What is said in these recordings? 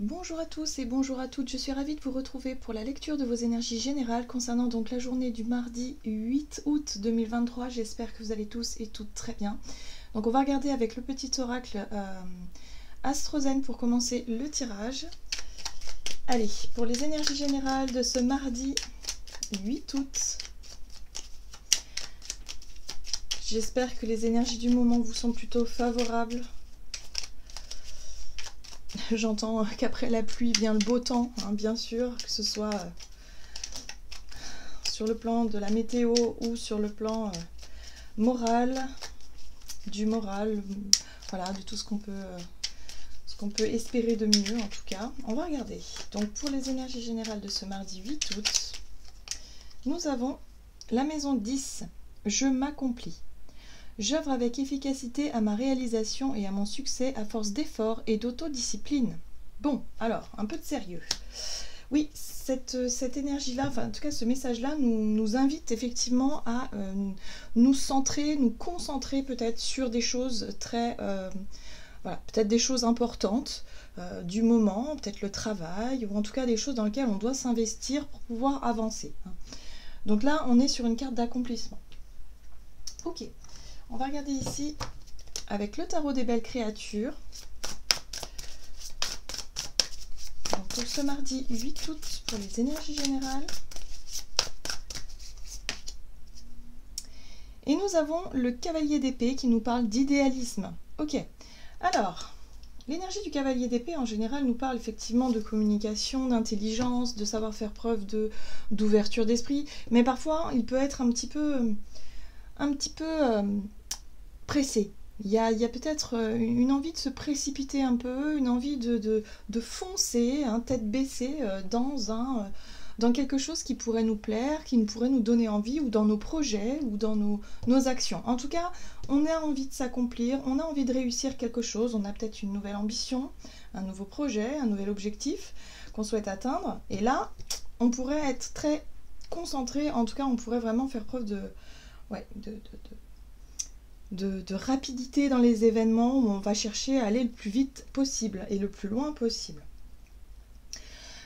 Bonjour à tous et bonjour à toutes, je suis ravie de vous retrouver pour la lecture de vos énergies générales concernant donc la journée du mardi 8 août 2023. J'espère que vous allez tous et toutes très bien. Donc on va regarder avec le petit oracle Astrozen pour commencer le tirage. Allez, pour les énergies générales de ce mardi 8 août, j'espère que les énergies du moment vous sont plutôt favorables. J'entends qu'après la pluie vient le beau temps, hein, bien sûr, que ce soit sur le plan de la météo ou sur le plan moral, du moral, voilà, de tout ce qu'on peut espérer de mieux en tout cas. On va regarder. Donc pour les énergies générales de ce mardi 8 août, nous avons la maison 10, je m'accomplis. J'œuvre avec efficacité à ma réalisation et à mon succès à force d'efforts et d'autodiscipline. Bon, alors, un peu de sérieux. Oui, cette énergie-là, enfin en tout cas ce message-là nous invite effectivement à nous centrer, nous concentrer peut-être sur des choses très... voilà, peut-être des choses importantes du moment, peut-être le travail, ou en tout cas des choses dans lesquelles on doit s'investir pour pouvoir avancer. Donc là, on est sur une carte d'accomplissement. Ok. On va regarder ici avec le tarot des belles créatures. Donc pour ce mardi 8 août, pour les énergies générales. Et nous avons le cavalier d'épée qui nous parle d'idéalisme. Ok, alors, l'énergie du cavalier d'épée en général nous parle effectivement de communication, d'intelligence, de savoir faire preuve d'ouverture d'esprit. Mais parfois, il peut être un petit peu pressé. Il y a peut-être une envie de se précipiter un peu, une envie de foncer, hein, tête baissée, dans quelque chose qui pourrait nous plaire, qui pourrait nous donner envie, ou dans nos projets, ou dans nos actions. En tout cas, on a envie de s'accomplir, on a envie de réussir quelque chose, on a peut-être une nouvelle ambition, un nouveau projet, un nouvel objectif qu'on souhaite atteindre. Et là, on pourrait être très concentré, en tout cas, on pourrait vraiment faire preuve de rapidité dans les événements où on va chercher à aller le plus vite possible et le plus loin possible.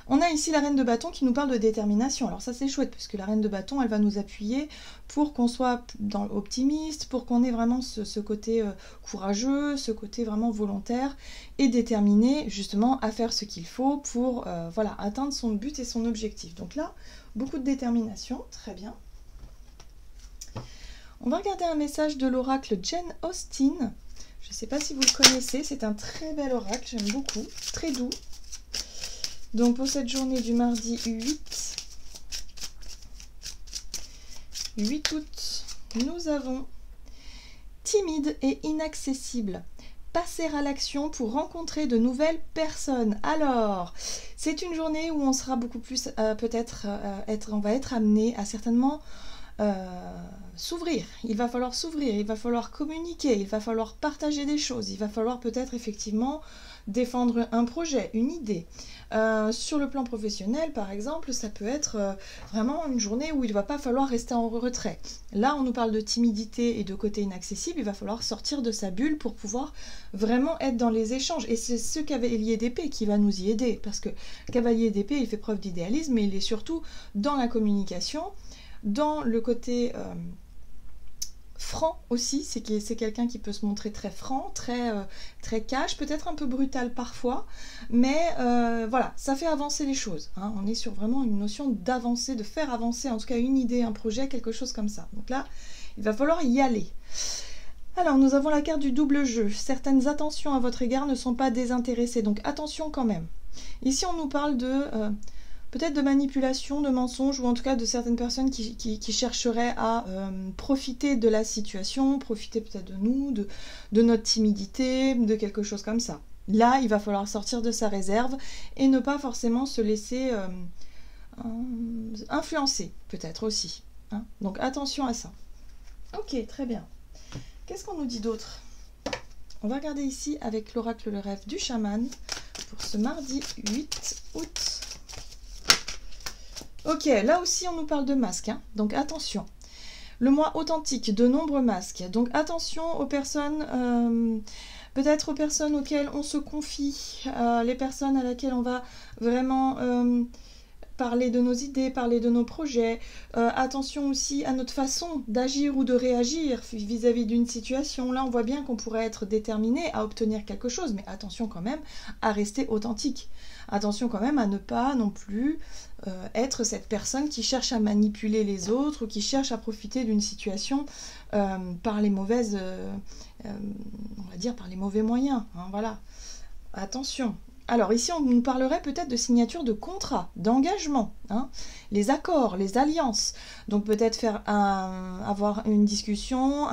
On a ici la reine de bâton qui nous parle de détermination. Alors ça c'est chouette parce que la reine de bâton elle va nous appuyer pour qu'on soit optimiste, pour qu'on ait vraiment ce côté courageux, ce côté vraiment volontaire et déterminé justement à faire ce qu'il faut pour voilà, atteindre son but et son objectif. Donc là, beaucoup de détermination, très bien. On va regarder un message de l'oracle Jane Austen. Je ne sais pas si vous le connaissez, c'est un très bel oracle, j'aime beaucoup, très doux. Donc pour cette journée du mardi 8 août, nous avons timide et inaccessible. Passer à l'action pour rencontrer de nouvelles personnes. Alors, c'est une journée où on sera beaucoup plus, on va être amené à certainement s'ouvrir, il va falloir s'ouvrir, il va falloir communiquer, il va falloir partager des choses, il va falloir peut-être effectivement défendre un projet, une idée. Sur le plan professionnel, par exemple, ça peut être vraiment une journée où il ne va pas falloir rester en retrait. Là, on nous parle de timidité et de côté inaccessible, il va falloir sortir de sa bulle pour pouvoir vraiment être dans les échanges. Et c'est ce cavalier d'épée qui va nous y aider, parce que cavalier d'épée, il fait preuve d'idéalisme, mais il est surtout dans la communication, dans le côté franc aussi, c'est quelqu'un qui peut se montrer très franc, très cash, peut-être un peu brutal parfois, mais voilà, ça fait avancer les choses. Hein. On est sur vraiment une notion d'avancer, de faire avancer en tout cas une idée, un projet, quelque chose comme ça. Donc là, il va falloir y aller. Alors, nous avons la carte du double jeu. Certaines attentions à votre égard ne sont pas désintéressées, donc attention quand même. Ici, on nous parle de... peut-être de manipulation, de mensonges, ou en tout cas de certaines personnes qui chercheraient à profiter de la situation, profiter peut-être de nous, de notre timidité, de quelque chose comme ça. Là, il va falloir sortir de sa réserve et ne pas forcément se laisser influencer, peut-être aussi. Hein. Donc attention à ça. Ok, très bien. Qu'est-ce qu'on nous dit d'autre? On va regarder ici avec l'oracle le rêve du chaman pour ce mardi 8 août. Ok, là aussi on nous parle de masques, hein, donc attention. Le mois authentique, de nombreux masques, donc attention aux personnes peut-être aux personnes auxquelles on se confie, les personnes à laquelle on va vraiment parler de nos idées, parler de nos projets. Attention aussi à notre façon d'agir ou de réagir vis-à-vis d'une situation. Là, on voit bien qu'on pourrait être déterminé à obtenir quelque chose, mais attention quand même à rester authentique. Attention quand même à ne pas non plus être cette personne qui cherche à manipuler les autres ou qui cherche à profiter d'une situation par les mauvaises, on va dire par les mauvais moyens. Hein, voilà. Attention. Alors ici, on nous parlerait peut-être de signature de contrat, d'engagement, hein, les accords, les alliances. Donc peut-être avoir une discussion,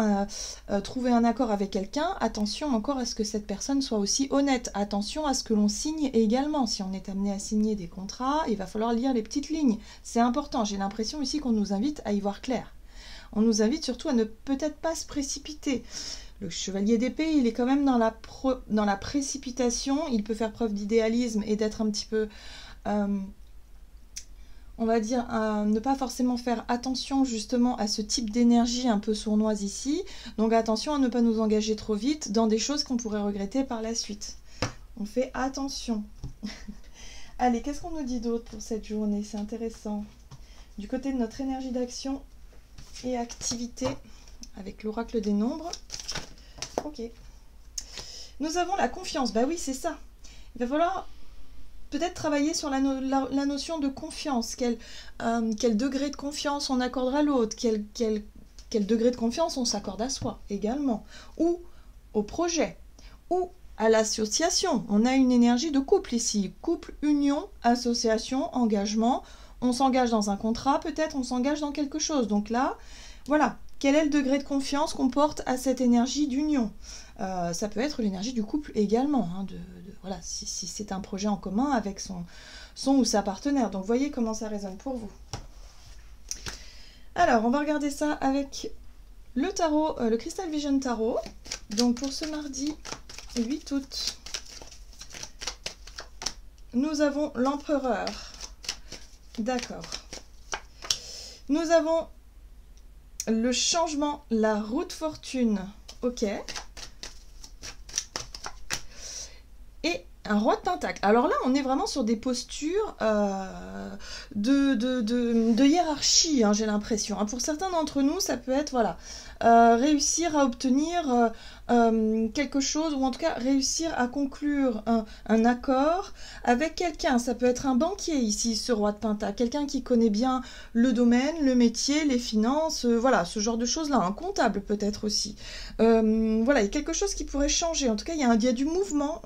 trouver un accord avec quelqu'un. Attention encore à ce que cette personne soit aussi honnête. Attention à ce que l'on signe également. Si on est amené à signer des contrats, il va falloir lire les petites lignes. C'est important. J'ai l'impression ici qu'on nous invite à y voir clair. On nous invite surtout à ne peut-être pas se précipiter. Le chevalier d'épée, il est quand même dans la précipitation. Il peut faire preuve d'idéalisme et d'être un petit peu, on va dire, ne pas forcément faire attention justement à ce type d'énergie un peu sournoise ici. Donc attention à ne pas nous engager trop vite dans des choses qu'on pourrait regretter par la suite. On fait attention. Allez, qu'est-ce qu'on nous dit d'autre pour cette journée? C'est intéressant. Du côté de notre énergie d'action et activité, avec l'oracle des nombres. Ok. Nous avons la confiance. Bah oui, c'est ça. Il va falloir peut-être travailler sur la notion de confiance. Quel degré de confiance on accordera à l'autre. Quel degré de confiance on s'accorde à soi également. Ou au projet. Ou à l'association. On a une énergie de couple ici. Couple, union, association, engagement. On s'engage dans un contrat, peut-être on s'engage dans quelque chose. Donc là, voilà. Quel est le degré de confiance qu'on porte à cette énergie d'union? Ça peut être l'énergie du couple également, hein, voilà, si c'est un projet en commun avec son ou sa partenaire. Donc voyez comment ça résonne pour vous. Alors, on va regarder ça avec le tarot, le Crystal Vision Tarot. Donc pour ce mardi 8 août, nous avons l'empereur. D'accord. Nous avons le changement, la roue de fortune, ok. Et un roi de pentacle. Alors là, on est vraiment sur des postures de hiérarchie, hein, j'ai l'impression. Hein. Pour certains d'entre nous, ça peut être, voilà, réussir à obtenir quelque chose, ou en tout cas réussir à conclure un accord avec quelqu'un. Ça peut être un banquier ici, ce roi de pentacle, quelqu'un qui connaît bien le domaine, le métier, les finances, voilà, ce genre de choses-là, un comptable peut-être aussi. Voilà, il y a quelque chose qui pourrait changer. En tout cas, il y a du mouvement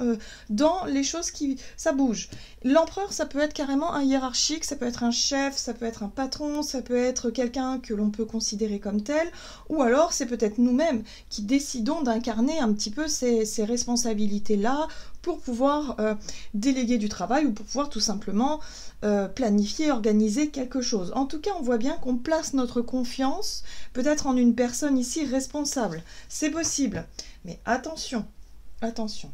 dans les choses ça bouge. L'empereur, ça peut être carrément un hiérarchique, ça peut être un chef, ça peut être un patron, ça peut être quelqu'un que l'on peut considérer comme tel, ou alors c'est peut-être nous-mêmes qui décidons d'incarner un petit peu ces responsabilités-là pour pouvoir déléguer du travail ou pour pouvoir tout simplement planifier, organiser quelque chose. En tout cas, on voit bien qu'on place notre confiance peut-être en une personne ici responsable. C'est possible, mais attention, attention.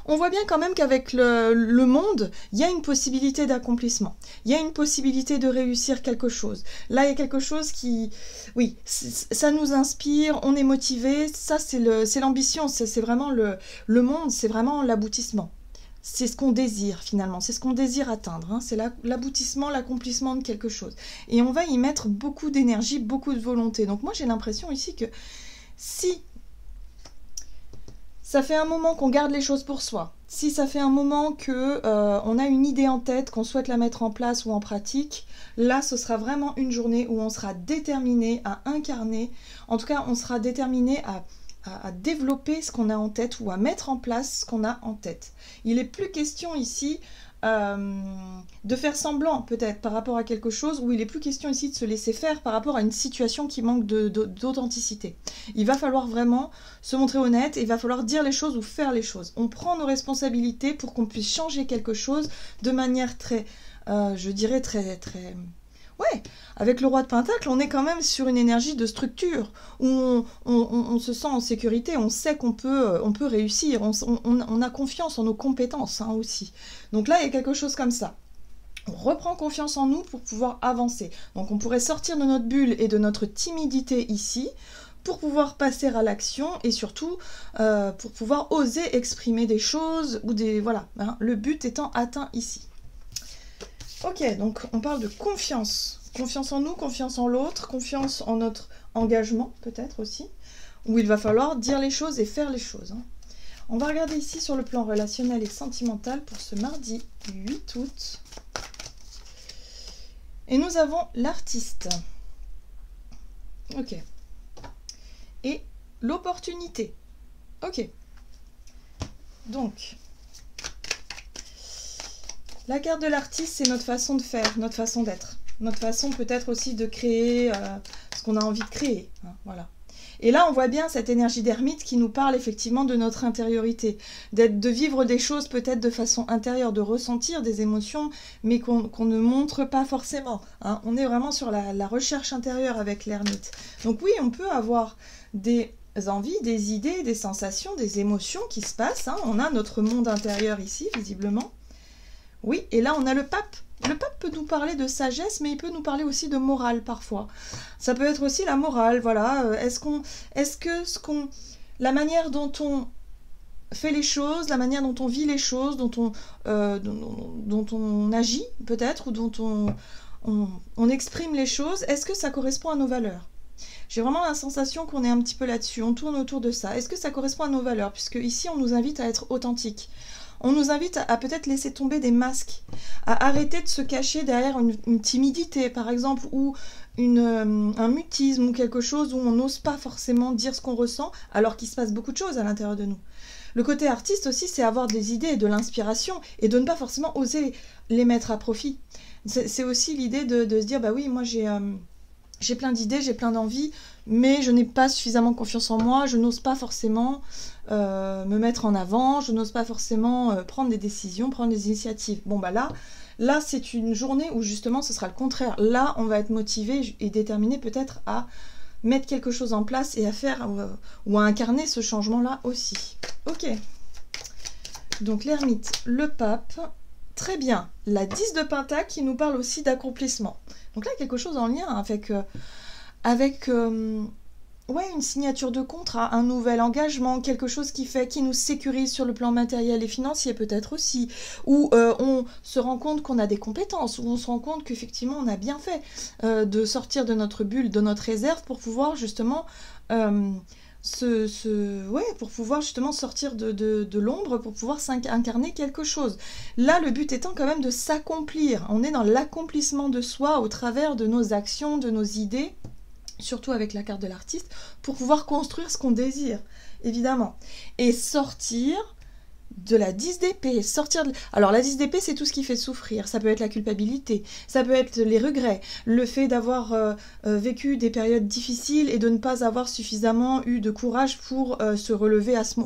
On voit bien quand même qu'avec le monde, il y a une possibilité d'accomplissement. Il y a une possibilité de réussir quelque chose. Là, il y a quelque chose qui... Oui, ça nous inspire, on est motivé. Ça, c'est l'ambition, c'est vraiment le monde, c'est vraiment l'aboutissement. C'est ce qu'on désire finalement, c'est ce qu'on désire atteindre. Hein. C'est l'aboutissement, l'accomplissement de quelque chose. Et on va y mettre beaucoup d'énergie, beaucoup de volonté. Donc moi, j'ai l'impression ici que si... ça fait un moment qu'on garde les choses pour soi. Si ça fait un moment que on a une idée en tête, qu'on souhaite la mettre en place ou en pratique, là, ce sera vraiment une journée où on sera déterminé à incarner. En tout cas, on sera déterminé à développer ce qu'on a en tête ou à mettre en place ce qu'on a en tête. Il n'est plus question ici de faire semblant peut-être par rapport à quelque chose, où il n'est plus question ici de se laisser faire par rapport à une situation qui manque d'authenticité. Il va falloir vraiment se montrer honnête et il va falloir dire les choses ou faire les choses. On prend nos responsabilités pour qu'on puisse changer quelque chose de manière très, je dirais très... Ouais, avec le roi de pentacle, on est quand même sur une énergie de structure, où on se sent en sécurité, on sait qu'on peut réussir, on a confiance en nos compétences hein, aussi. Donc là, il y a quelque chose comme ça. On reprend confiance en nous pour pouvoir avancer. Donc on pourrait sortir de notre bulle et de notre timidité ici, pour pouvoir passer à l'action et surtout pour pouvoir oser exprimer des choses ou des... Voilà, hein, le but étant atteint ici. Ok, donc on parle de confiance. Confiance en nous, confiance en l'autre, confiance en notre engagement peut-être aussi, où il va falloir dire les choses et faire les choses. Hein. On va regarder ici sur le plan relationnel et sentimental pour ce mardi 8 août. Et nous avons l'artiste. Ok. Et l'opportunité. Ok. Donc, la carte de l'artiste, c'est notre façon de faire, notre façon d'être. Notre façon peut-être aussi de créer ce qu'on a envie de créer. Hein, voilà. Et là, on voit bien cette énergie d'ermite qui nous parle effectivement de notre intériorité, de vivre des choses peut-être de façon intérieure, de ressentir des émotions, mais qu'on ne montre pas forcément. Hein. On est vraiment sur la recherche intérieure avec l'ermite. Donc oui, on peut avoir des envies, des idées, des sensations, des émotions qui se passent. Hein. On a notre monde intérieur ici, visiblement. Oui, et là, on a le pape. Le pape peut nous parler de sagesse, mais il peut nous parler aussi de morale parfois. Ça peut être aussi la morale, voilà. La manière dont on fait les choses, la manière dont on vit les choses, dont on agit peut-être, ou dont on exprime les choses, est-ce que ça correspond à nos valeurs? J'ai vraiment la sensation qu'on est un petit peu là-dessus, on tourne autour de ça. Est-ce que ça correspond à nos valeurs? Puisque ici, on nous invite à être authentique. On nous invite à peut-être laisser tomber des masques, à arrêter de se cacher derrière une timidité, par exemple, ou un mutisme, ou quelque chose où on n'ose pas forcément dire ce qu'on ressent, alors qu'il se passe beaucoup de choses à l'intérieur de nous. Le côté artiste aussi, c'est avoir des idées et de l'inspiration, et de ne pas forcément oser les mettre à profit. C'est aussi l'idée de se dire, bah oui, moi j'ai plein d'idées, j'ai plein d'envies, mais je n'ai pas suffisamment confiance en moi, je n'ose pas forcément me mettre en avant, je n'ose pas forcément prendre des décisions, prendre des initiatives. Bon bah là c'est une journée où justement ce sera le contraire. Là on va être motivé et déterminé peut-être à mettre quelque chose en place et à faire ou à incarner ce changement-là aussi. Ok. Donc l'ermite, le pape, très bien. La 10 de Pentacle qui nous parle aussi d'accomplissement. Donc là quelque chose en lien avec ouais, une signature de contrat, un nouvel engagement, quelque chose qui nous sécurise sur le plan matériel et financier peut-être aussi, où on se rend compte qu'on a des compétences, où on se rend compte qu'effectivement on a bien fait de sortir de notre bulle, de notre réserve pour pouvoir justement pour pouvoir justement sortir de l'ombre, pour pouvoir incarner quelque chose. Là, le but étant quand même de s'accomplir. On est dans l'accomplissement de soi au travers de nos actions, de nos idées, surtout avec la carte de l'artiste, pour pouvoir construire ce qu'on désire, évidemment. Et sortir de la 10 d'épée, Alors la 10 d'épée, c'est tout ce qui fait souffrir. Ça peut être la culpabilité, ça peut être les regrets, le fait d'avoir vécu des périodes difficiles et de ne pas avoir suffisamment eu de courage pour se relever à ce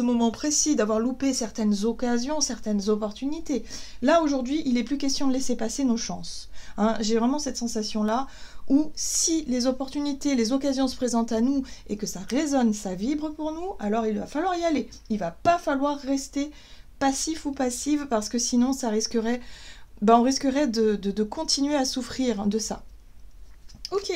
moment précis, d'avoir loupé certaines occasions, certaines opportunités. Là, aujourd'hui, il n'est plus question de laisser passer nos chances. Hein, j'ai vraiment cette sensation-là où si les opportunités, les occasions se présentent à nous et que ça résonne, ça vibre pour nous, alors il va falloir y aller. Il ne va pas falloir rester passif ou passive parce que sinon ça risquerait, on risquerait de continuer à souffrir de ça. Ok.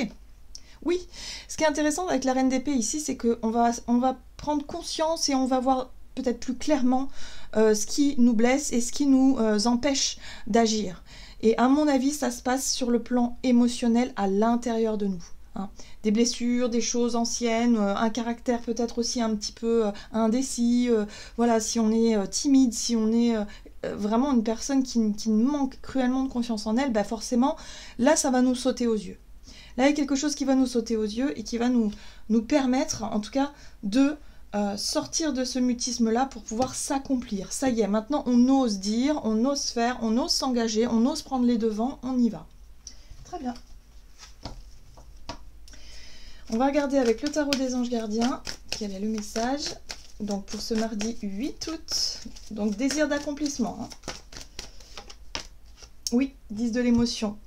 Oui, ce qui est intéressant avec la reine d'épée ici, c'est qu'on va prendre conscience et on va voir peut-être plus clairement ce qui nous blesse et ce qui nous empêche d'agir. Et à mon avis, ça se passe sur le plan émotionnel à l'intérieur de nous. Hein. Des blessures, des choses anciennes, un caractère peut-être aussi un petit peu indécis. Voilà, si on est timide, si on est vraiment une personne qui manque cruellement de confiance en elle, forcément, là, ça va nous sauter aux yeux. Là, il y a quelque chose qui va nous sauter aux yeux et qui va nous permettre, en tout cas, de sortir de ce mutisme-là pour pouvoir s'accomplir. Ça y est, maintenant on ose dire, on ose faire, on ose s'engager, on ose prendre les devants, on y va. Très bien. On va regarder avec le tarot des anges gardiens, quel est le message. Donc pour ce mardi 8 août, donc désir d'accomplissement. Hein. Oui, 10 de l'émotion.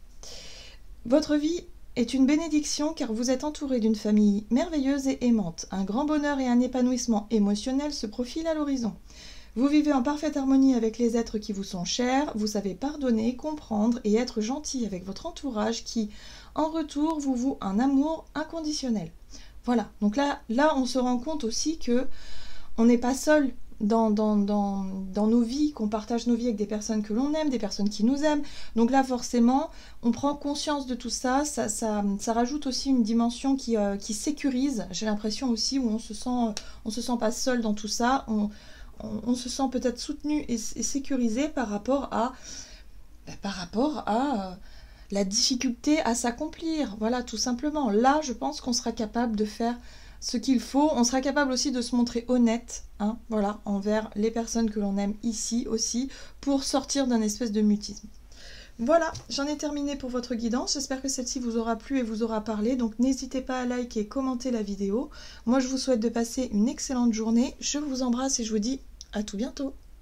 Votre vie est une bénédiction car vous êtes entouré d'une famille merveilleuse et aimante. Un grand bonheur et un épanouissement émotionnel se profilent à l'horizon. Vous vivez en parfaite harmonie avec les êtres qui vous sont chers, vous savez pardonner, comprendre et être gentil avec votre entourage qui, en retour, vous voue un amour inconditionnel. Voilà, donc là on se rend compte aussi que on n'est pas seul dans nos vies, qu'on partage nos vies avec des personnes que l'on aime, des personnes qui nous aiment. Donc là, forcément, on prend conscience de tout ça, ça rajoute aussi une dimension qui sécurise, j'ai l'impression aussi, où on se sent pas seul dans tout ça, on se sent peut-être soutenu et sécurisé par rapport à la difficulté à s'accomplir. Voilà, tout simplement. Là, je pense qu'on sera capable de faire ce qu'il faut. On sera capable aussi de se montrer honnête, hein, voilà, envers les personnes que l'on aime ici aussi, pour sortir d'un espèce de mutisme. Voilà, j'en ai terminé pour votre guidance. J'espère que celle-ci vous aura plu et vous aura parlé. Donc n'hésitez pas à liker et commenter la vidéo. Moi, je vous souhaite de passer une excellente journée. Je vous embrasse et je vous dis à tout bientôt.